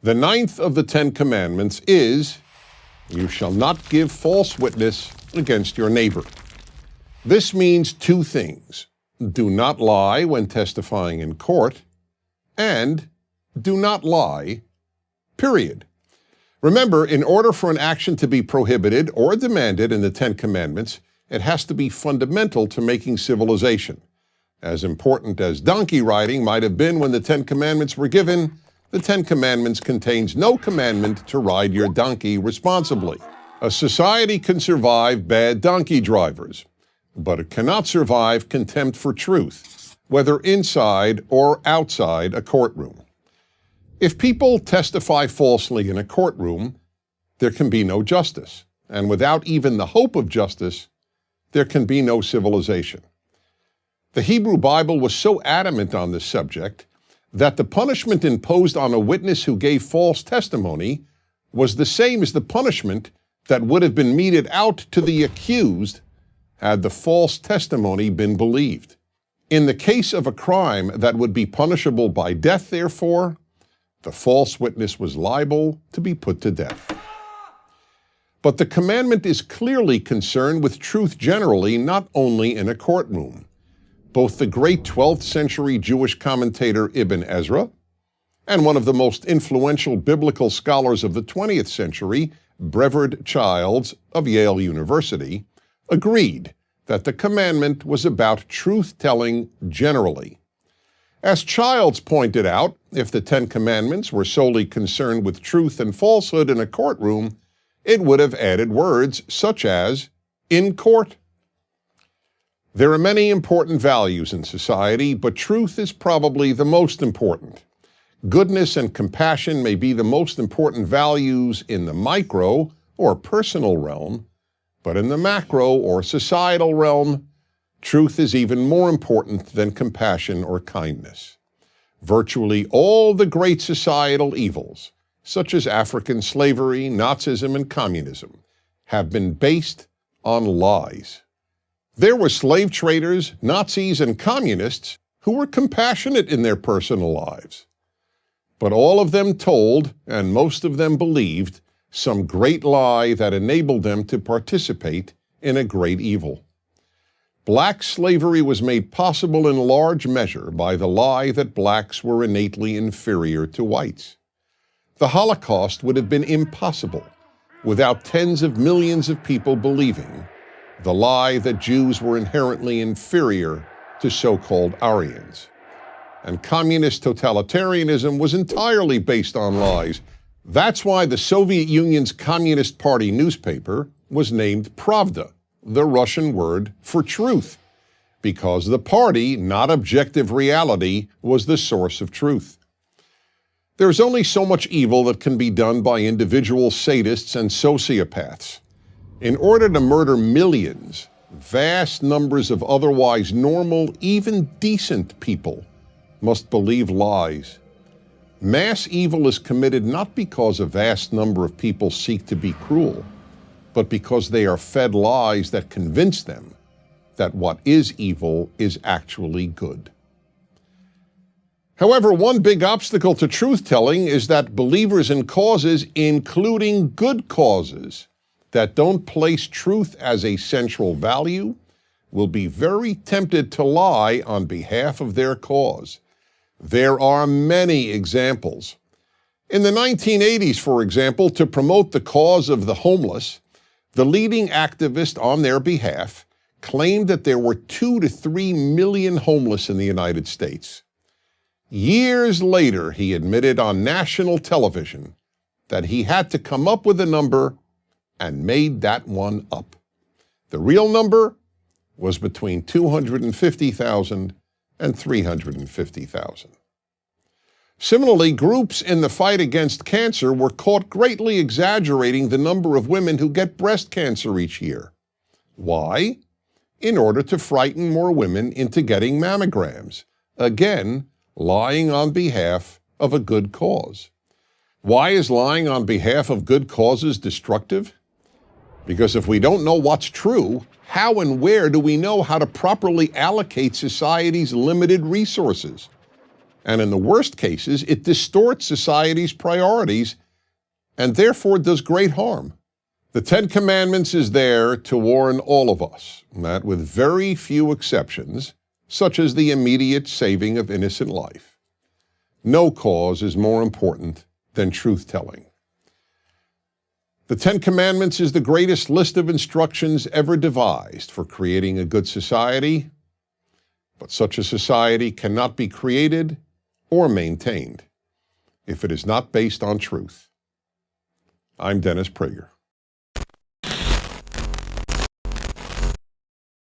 The ninth of the Ten Commandments is, "You shall not give false witness against your neighbor." This means two things. Do not lie when testifying in court, and do not lie, period. Remember, in order for an action to be prohibited or demanded in the Ten Commandments, it has to be fundamental to making civilization. As important as donkey riding might have been when the Ten Commandments were given, the Ten Commandments contains no commandment to ride your donkey responsibly. A society can survive bad donkey drivers, but it cannot survive contempt for truth, whether inside or outside a courtroom. If people testify falsely in a courtroom, there can be no justice, and without even the hope of justice, there can be no civilization. The Hebrew Bible was so adamant on this subject that the punishment imposed on a witness who gave false testimony was the same as the punishment that would have been meted out to the accused had the false testimony been believed. In the case of a crime that would be punishable by death, therefore, the false witness was liable to be put to death. But the commandment is clearly concerned with truth generally, not only in a courtroom. Both the great 12th century Jewish commentator Ibn Ezra and one of the most influential biblical scholars of the 20th century, Brevard Childs of Yale University, agreed that the commandment was about truth-telling generally. As Childs pointed out, if the Ten Commandments were solely concerned with truth and falsehood in a courtroom, it would have added words such as in court. There are many important values in society, but truth is probably the most important. Goodness and compassion may be the most important values in the micro or personal realm, but in the macro or societal realm, truth is even more important than compassion or kindness. Virtually all the great societal evils, such as African slavery, Nazism, and communism, have been based on lies. There were slave traders, Nazis, and communists who were compassionate in their personal lives. But all of them told, and most of them believed, some great lie that enabled them to participate in a great evil. Black slavery was made possible in large measure by the lie that blacks were innately inferior to whites. The Holocaust would have been impossible without tens of millions of people believing the lie that Jews were inherently inferior to so-called Aryans. And communist totalitarianism was entirely based on lies. That's why the Soviet Union's Communist Party newspaper was named Pravda, the Russian word for truth, because the party, not objective reality, was the source of truth. There's only so much evil that can be done by individual sadists and sociopaths. In order to murder millions, vast numbers of otherwise normal, even decent people must believe lies. Mass evil is committed not because a vast number of people seek to be cruel, but because they are fed lies that convince them that what is evil is actually good. However, one big obstacle to truth-telling is that believers in causes, including good causes, that don't place truth as a central value, will be very tempted to lie on behalf of their cause. There are many examples. In the 1980s, for example, to promote the cause of the homeless, the leading activist on their behalf claimed that there were 2 to 3 million homeless in the United States. Years later, he admitted on national television that he had to come up with a number and made that one up. The real number was between 250,000 and 350,000. Similarly, groups in the fight against cancer were caught greatly exaggerating the number of women who get breast cancer each year. Why? In order to frighten more women into getting mammograms. Again, lying on behalf of a good cause. Why is lying on behalf of good causes destructive? Because if we don't know what's true, how and where do we know how to properly allocate society's limited resources? And in the worst cases, it distorts society's priorities and therefore does great harm. The Ten Commandments is there to warn all of us that with very few exceptions, such as the immediate saving of innocent life, no cause is more important than truth-telling. The Ten Commandments is the greatest list of instructions ever devised for creating a good society, but such a society cannot be created or maintained if it is not based on truth. I'm Dennis Prager.